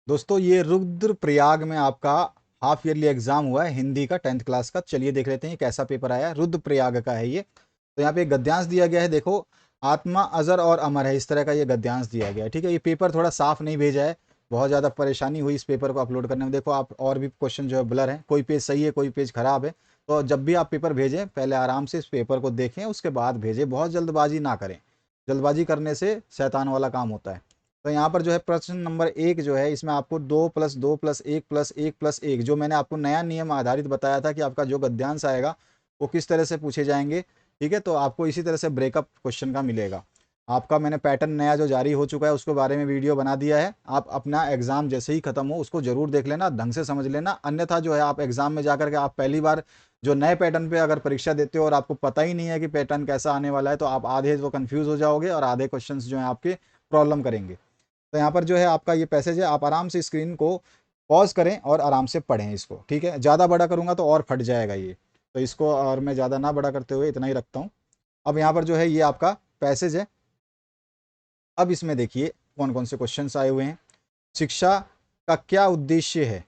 दोस्तों ये रुद्रप्रयाग में आपका हाफ ईयरली एग्जाम हुआ है हिंदी का 10th क्लास का। चलिए देख लेते हैं ये कैसा पेपर आया है। रुद्रप्रयाग का है ये। तो यहाँ पे एक गद्यांश दिया गया है, देखो। आत्मा अजर और अमर है, इस तरह का ये गद्यांश दिया गया है। ठीक है, ये पेपर थोड़ा साफ नहीं भेजा है, बहुत ज़्यादा परेशानी हुई इस पेपर को अपलोड करने में। देखो आप, और भी क्वेश्चन जो है ब्लर है, कोई पेज सही है कोई पेज खराब है। तो जब भी आप पेपर भेजें पहले आराम से इस पेपर को देखें, उसके बाद भेजें, बहुत जल्दबाजी ना करें। जल्दबाजी करने से शैतान वाला काम होता है। तो यहाँ पर जो है प्रश्न नंबर 1 जो है, इसमें आपको 2+2+1+1+1 जो मैंने आपको नया नियम आधारित बताया था कि आपका जो गद्यांश आएगा वो किस तरह से पूछे जाएंगे। ठीक है, तो आपको इसी तरह से ब्रेकअप क्वेश्चन का मिलेगा। आपका मैंने पैटर्न नया जो जारी हो चुका है उसके बारे में वीडियो बना दिया है। आप अपना एग्जाम जैसे ही खत्म हो उसको जरूर देख लेना, ढंग से समझ लेना। अन्यथा जो है आप एग्जाम में जाकर के आप पहली बार जो नए पैटर्न पे अगर परीक्षा देते हो और आपको पता ही नहीं है कि पैटर्न कैसा आने वाला है, तो आप आधे तो कंफ्यूज हो जाओगे और आधे क्वेश्चन जो है आपके प्रॉब्लम करेंगे। तो यहाँ पर जो है आपका ये पैसेज है, आप आराम से स्क्रीन को पॉज करें और आराम से पढ़ें इसको। ठीक है, ज़्यादा बड़ा करूँगा तो और फट जाएगा ये, तो इसको और मैं ज़्यादा ना बड़ा करते हुए इतना ही रखता हूँ। अब यहाँ पर जो है ये आपका पैसेज है। अब इसमें देखिए कौन कौन से क्वेश्चंस आए हुए हैं। शिक्षा का क्या उद्देश्य है।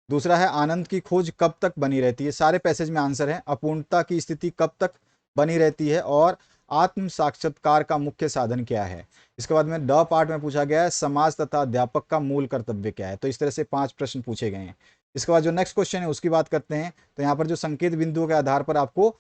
दूसरा है आनंद की खोज कब तक बनी रहती है, सारे पैसेज में आंसर है। अपूर्णता की स्थिति कब तक बनी रहती है, और आत्म साक्षात्कार का मुख्य साधन क्या है। इसके बाद में ड पार्ट में पूछा गया है समाज तथा अध्यापक का मूल कर्तव्य क्या है। तो इस तरह से 5 प्रश्न पूछे गए हैं। इसके बाद जो नेक्स्ट क्वेश्चन है उसकी बात करते हैं। तो यहाँ पर जो संकेत बिंदुओं के आधार पर आपको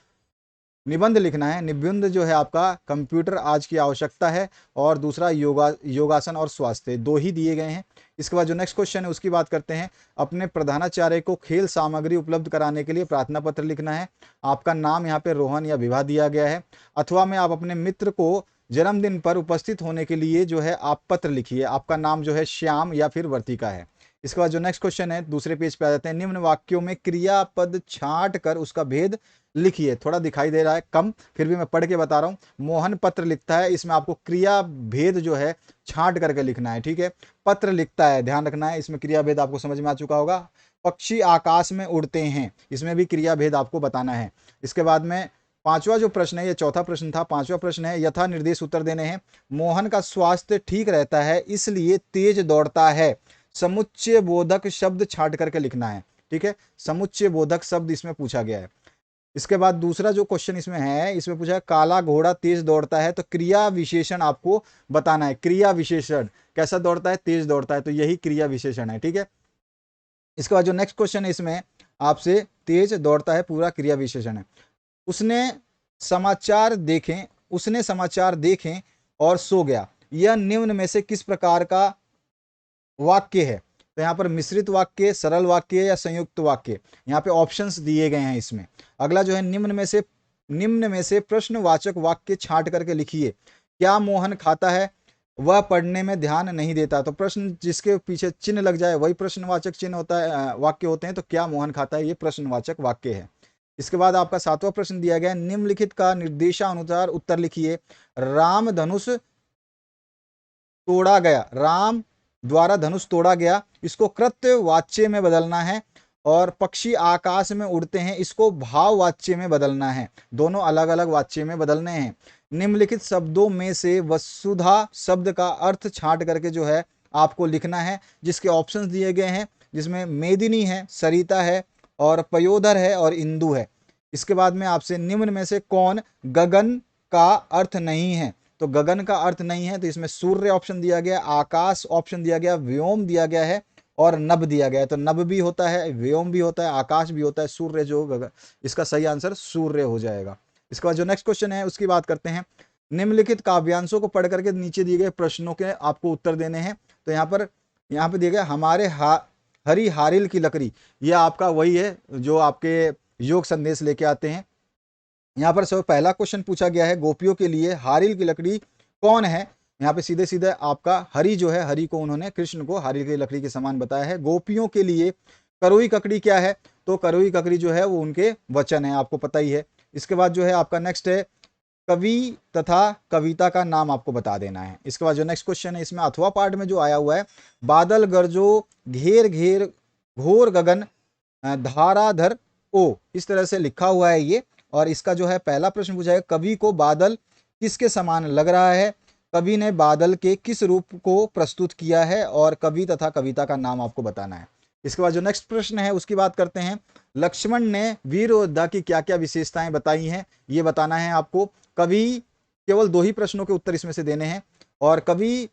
निबंध लिखना है। निबंध जो है आपका कंप्यूटर आज की आवश्यकता है, और दूसरा योगासन और स्वास्थ्य, दो ही दिए गए हैं। इसके बाद जो नेक्स्ट क्वेश्चन है उसकी बात करते हैं। अपने प्रधानाचार्य को खेल सामग्री उपलब्ध कराने के लिए प्रार्थना पत्र लिखना है। आपका नाम यहाँ पे रोहन या विभा दिया गया है। अथवा में आप अपने मित्र को जन्मदिन पर उपस्थित होने के लिए जो है आप पत्र लिखिए। आपका नाम जो है श्याम या फिर वर्तिका है। इसके बाद जो नेक्स्ट क्वेश्चन है दूसरे पेज पे आ जाते हैं। निम्न वाक्यों में क्रियापद छांट कर उसका भेद लिखिए। थोड़ा दिखाई दे रहा है कम, फिर भी मैं पढ़ के बता रहा हूं। मोहन पत्र लिखता है, इसमें आपको क्रिया भेद जो है छांट करके लिखना है। ठीक है, पत्र लिखता है, ध्यान रखना है, इसमें क्रिया भेद आपको समझ में आ चुका होगा। पक्षी आकाश में उड़ते हैं, इसमें भी क्रिया भेद आपको बताना है। इसके बाद में पांचवा जो प्रश्न है, ये चौथा प्रश्न था, पांचवा प्रश्न है यथा निर्देश उत्तर देने हैं। मोहन का स्वास्थ्य ठीक रहता है इसलिए तेज दौड़ता है। समुच्चय बोधक शब्द छांट करके लिखना है। ठीक है, समुच्चय बोधक शब्द इसमें पूछा गया है। इसके बाद दूसरा जो क्वेश्चन इसमें है, इसमें पूछा है काला घोड़ा तेज दौड़ता है, तो क्रिया विशेषण आपको बताना है। क्रिया विशेषण कैसा दौड़ता है, तेज दौड़ता है, तो यही क्रिया विशेषण है। ठीक है, इसके बाद जो नेक्स्ट क्वेश्चन है इसमें आपसे तेज दौड़ता है पूरा क्रिया विशेषण है। उसने समाचार देखें, उसने समाचार देखें और सो गया, यह निम्न में से किस प्रकार का वाक्य है। तो यहाँ पर मिश्रित वाक्य, सरल वाक्य या संयुक्त वाक्य, यहाँ पे ऑप्शंस दिए गए हैं इसमें। अगला जो है निम्न में से प्रश्नवाचक वाक्य छांट करके लिखिए। क्या मोहन खाता है, वह पढ़ने में ध्यान नहीं देता। तो प्रश्न जिसके पीछे चिन्ह लग जाए वही प्रश्नवाचक चिन्ह होता है, वाक्य होते हैं। तो क्या मोहन खाता है, ये प्रश्नवाचक वाक्य है। इसके बाद आपका 7वां प्रश्न दिया गया है। निम्नलिखित का निर्देशानुसार उत्तर लिखिए। राम धनुष तोड़ा गया, राम द्वारा धनुष तोड़ा गया, इसको कृत्य वाच्य में बदलना है। और पक्षी आकाश में उड़ते हैं, इसको भाव वाच्य में बदलना है। दोनों अलग अलग वाच्य में बदलने हैं। निम्नलिखित शब्दों में से वसुधा शब्द का अर्थ छांट करके जो है आपको लिखना है, जिसके ऑप्शंस दिए गए हैं, जिसमें मेदिनी है, सरिता है, और पयोधर है, और इंदु है। इसके बाद में आपसे निम्न में से कौन गगन का अर्थ नहीं है। तो गगन का अर्थ नहीं है, तो इसमें सूर्य ऑप्शन दिया गया, आकाश ऑप्शन दिया गया, व्योम दिया गया है, और नभ दिया गया है। तो नभ भी होता है, व्योम भी होता है, आकाश भी होता है, सूर्य जो गगन, इसका सही आंसर सूर्य हो जाएगा। इसके बाद जो नेक्स्ट क्वेश्चन है उसकी बात करते हैं। निम्नलिखित काव्यांशों को पढ़ करके नीचे दिए गए प्रश्नों के आपको उत्तर देने हैं। तो यहाँ पे दिया गया हमारे हरी हारिल की लकड़ी, यह आपका वही है जो आपके योग संदेश लेके आते हैं। यहाँ पर सब पहला क्वेश्चन पूछा गया है, गोपियों के लिए हारिल की लकड़ी कौन है। यहाँ पे सीधे सीधे आपका हरि जो है, हरि को उन्होंने, कृष्ण को हारिल की लकड़ी के समान बताया है। गोपियों के लिए करोई ककड़ी क्या है। तो करोई ककड़ी जो है वो उनके वचन है, आपको पता ही है। इसके बाद जो है आपका नेक्स्ट है, कवि तथा कविता का नाम आपको बता देना है। इसके बाद जो नेक्स्ट क्वेश्चन है इसमें अथवा पार्ट में जो आया हुआ है, बादल गरजो घेर घेर घोर गगन धाराधर ओ, इस तरह से लिखा हुआ है ये। और इसका जो है पहला प्रश्न पूछा है, कवि को बादल किसके समान लग रहा है। कवि ने बादल के किस रूप को प्रस्तुत किया है और कवि तथा कविता का नाम आपको बताना है। इसके बाद जो नेक्स्ट प्रश्न है उसकी बात करते हैं। लक्ष्मण ने वीर योद्धा की क्या क्या विशेषताएं बताई हैं, ये बताना है आपको। कवि केवल 2 ही प्रश्नों के उत्तर इसमें से देने हैं। और कवि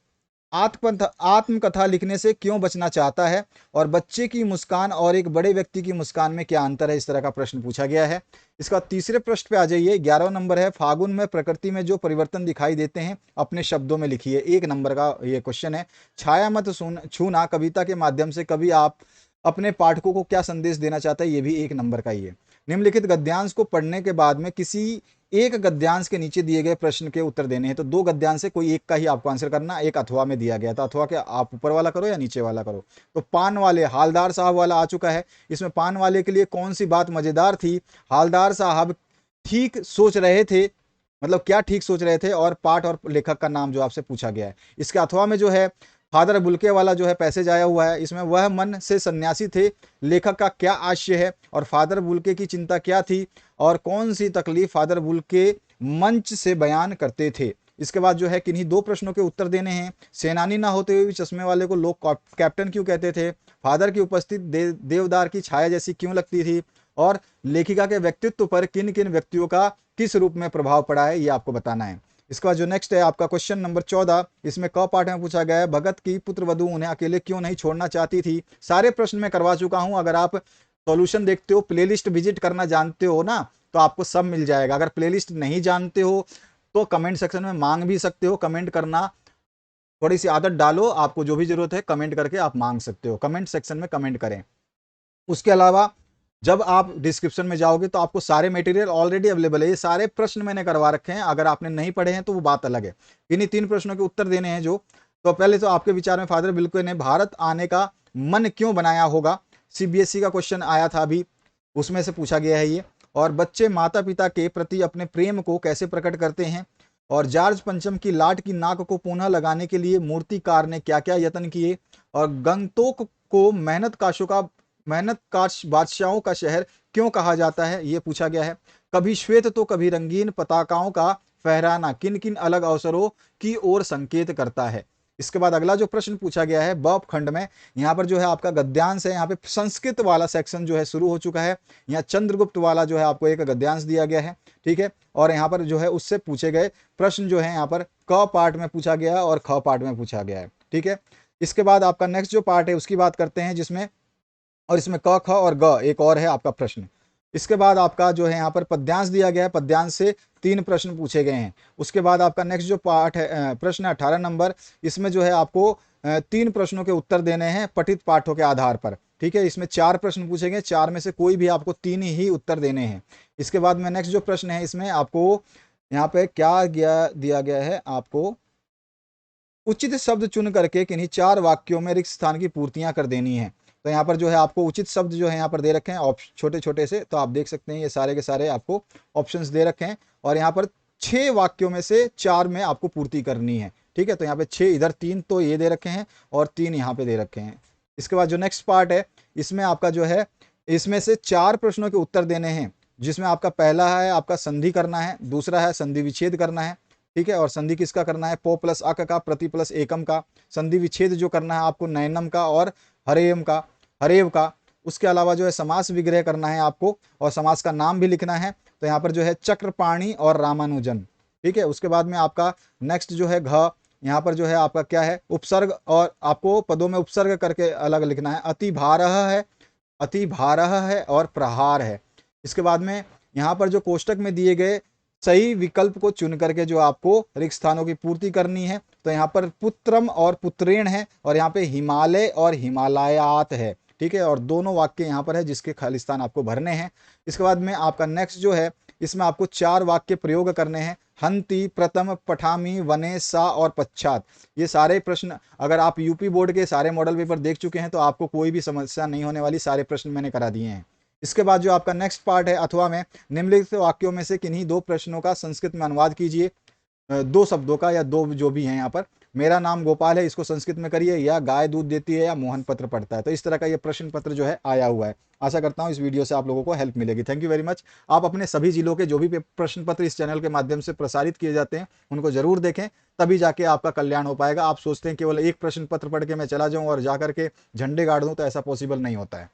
आत्मकथा लिखने से क्यों बचना चाहता है, और बच्चे की मुस्कान और एक बड़े व्यक्ति की मुस्कान में क्या अंतर है, इस तरह का प्रश्न पूछा गया है। इसका तीसरे प्रश्न पे आ जाइए। 11वां नंबर है, फागुन में प्रकृति में जो परिवर्तन दिखाई देते हैं अपने शब्दों में लिखिए। 1 नंबर का ये क्वेश्चन है। छाया मत छूना कविता के माध्यम से कवि आप अपने पाठकों को क्या संदेश देना चाहता है, ये भी 1 नंबर का ही है। निम्नलिखित गद्यांश को पढ़ने के बाद में किसी एक गद्यांश के नीचे दिए गए प्रश्न के उत्तर देने हैं। तो 2 गद्यांश से कोई एक का ही आपको आंसर करना। एक अथवा में दिया गया था, अथवा के आप ऊपर वाला करो या नीचे वाला करो। तो पान वाले हालदार साहब वाला आ चुका है। इसमें पान वाले के लिए कौन सी बात मजेदार थी? हालदार साहब ठीक सोच रहे थे, मतलब क्या ठीक सोच रहे थे, और पाठ और लेखक का नाम जो आपसे पूछा गया है। इसके अथवा में जो है फादर बुल्के वाला जो है पैसेज आया हुआ है। इसमें वह मन से सन्यासी थे, लेखक का क्या आशय है, और फादर बुल्के की चिंता क्या थी, और कौन सी तकलीफ फादर बुल्के मंच से बयान करते थे। इसके बाद जो है किन्हीं 2 प्रश्नों के उत्तर देने हैं। सेनानी ना होते हुए भी चश्मे वाले को लोग कैप्टन क्यों कहते थे? फादर की उपस्थिति देवदार की छाया जैसी क्यों लगती थी? और लेखिका के व्यक्तित्व पर किन किन व्यक्तियों का किस रूप में प्रभाव पड़ा है, ये आपको बताना है। इसके बाद जो नेक्स्ट है आपका क्वेश्चन नंबर 14। इसमें क पार्ट में पूछा गया है, भगत की पुत्रवधू उन्हें अकेले क्यों नहीं छोड़ना चाहती थी। सारे प्रश्न मैं करवा चुका हूं। अगर आप सॉल्यूशन देखते हो, प्लेलिस्ट विजिट करना जानते हो ना, तो आपको सब मिल जाएगा। अगर प्लेलिस्ट नहीं जानते हो तो कमेंट सेक्शन में मांग भी सकते हो। कमेंट करना थोड़ी सी आदत डालो, आपको जो भी जरूरत है कमेंट करके आप मांग सकते हो। कमेंट सेक्शन में कमेंट करें। उसके अलावा जब आप डिस्क्रिप्शन में जाओगे तो आपको सारे मटेरियल ऑलरेडी अवेलेबल है। ये सारे प्रश्न मैंने करवा रखे हैं। अगर आपने नहीं पढ़े हैं तो वो बात अलग है। इन्हीं 3 प्रश्नों के उत्तर देने हैं जो। तो पहले तो आपके विचार में फादर बुल्के ने भारत आने का मन क्यों बनाया होगा? सीबीएसई का क्वेश्चन आया था अभी, उसमें से पूछा गया है ये। और बच्चे माता पिता के प्रति अपने प्रेम को कैसे प्रकट करते हैं? और जॉर्ज पंचम की लाट की नाक को पुनः लगाने के लिए मूर्तिकार ने क्या क्या यत्न किए? और गंगटोक को मेहनत काश बादशाहों का शहर क्यों कहा जाता है, ये पूछा गया है। कभी श्वेत तो कभी रंगीन पताकाओं का फहराना किन किन अलग अवसरों की ओर संकेत करता है। इसके बाद अगला जो प्रश्न पूछा गया है ब खंड में, यहाँ पर जो है आपका गद्यांश है। यहाँ पे संस्कृत वाला सेक्शन जो है शुरू हो चुका है। यहाँ चंद्रगुप्त वाला जो है आपको एक गद्यांश दिया गया है, ठीक है। और यहाँ पर जो है उससे पूछे गए प्रश्न जो है यहाँ पर क पार्ट में पूछा गया है और ख पार्ट में पूछा गया है, ठीक है। इसके बाद आपका नेक्स्ट जो पार्ट है उसकी बात करते हैं, जिसमें और इसमें क ख और ग एक और है आपका प्रश्न। इसके बाद आपका जो है यहाँ पर पद्यांश दिया गया है। पद्यांश से 3 प्रश्न पूछे गए हैं। उसके बाद आपका नेक्स्ट जो पार्ट है प्रश्न 18 नंबर, इसमें जो है आपको 3 प्रश्नों के उत्तर देने हैं पठित पाठों के आधार पर, ठीक है। इसमें 4 प्रश्न पूछे गए, 4 में से कोई भी आपको 3 ही उत्तर देने हैं। इसके बाद में नेक्स्ट जो प्रश्न है इसमें आपको यहाँ पे क्या दिया गया है, आपको उचित शब्द चुन करके किन्हीं 4 वाक्यों में रिक्त स्थान की पूर्तियां कर देनी है। तो यहाँ पर जो है आपको उचित शब्द जो है यहाँ पर दे रखे हैं छोटे छोटे से, तो आप देख सकते हैं ये सारे के सारे आपको ऑप्शंस दे रखे हैं। और यहाँ पर 6 वाक्यों में से 4 में आपको पूर्ति करनी है, ठीक है। तो यहाँ पे 6 इधर, 3 तो ये दे रखे हैं और 3 यहाँ पे दे रखे हैं। इसके बाद जो नेक्स्ट पार्ट है इसमें आपका जो है इसमें से 4 प्रश्नों के उत्तर देने हैं, जिसमें आपका पहला है आपका संधि करना है, दूसरा है संधि विच्छेद करना है, ठीक है। और संधि किसका करना है? पो प्लस अक का, प्रति प्लस एकम का। संधि विच्छेद जो करना है आपको नयनम का और हरेव का। उसके अलावा जो है समास विग्रह करना है आपको, और समास का नाम भी लिखना है। तो यहाँ पर जो है चक्रपाणी और रामानुजन, ठीक है। उसके बाद में आपका नेक्स्ट जो है घ, यहाँ पर जो है आपका क्या है? उपसर्ग, और आपको पदों में उपसर्ग करके अलग लिखना है। अति भारह है और प्रहार है। इसके बाद में यहाँ पर जो कोष्टक में दिए गए सही विकल्प को चुन करके जो आपको रिक्त स्थानों की पूर्ति करनी है। तो यहाँ पर पुत्रम और पुत्रेण है, और यहाँ पे हिमालय और हिमालयात है, ठीक है। और दोनों वाक्य यहाँ पर है जिसके खालिस्तान आपको भरने हैं। इसके बाद में आपका नेक्स्ट जो है इसमें आपको 4 वाक्य प्रयोग करने हैं। हंति, प्रथम, पठामी, वने, सा और पश्चात। ये सारे प्रश्न अगर आप यूपी बोर्ड के सारे मॉडल पेपर देख चुके हैं तो आपको कोई भी समस्या नहीं होने वाली, सारे प्रश्न मैंने करा दिए हैं। इसके बाद जो आपका नेक्स्ट पार्ट है अथवा में, निम्नलिखित वाक्यों में से किन्हीं 2 प्रश्नों का संस्कृत में अनुवाद कीजिए। 2 शब्दों का या 2 जो भी हैं यहाँ पर। मेरा नाम गोपाल है, इसको संस्कृत में करिए, या गाय दूध देती है, या मोहन पत्र पढ़ता है। तो इस तरह का ये प्रश्न पत्र जो है आया हुआ है। आशा करता हूँ इस वीडियो से आप लोगों को हेल्प मिलेगी। Thank you very much. आप अपने सभी जिलों के जो भी प्रश्न पत्र इस चैनल के माध्यम से प्रसारित किए जाते हैं उनको जरूर देखें, तभी जाके आपका कल्याण हो पाएगा। आप सोचते हैं केवल एक प्रश्न पत्र पढ़ के मैं चला जाऊं और जाकर के झंडे गाड़ दूं, तो ऐसा पॉसिबल नहीं होता है।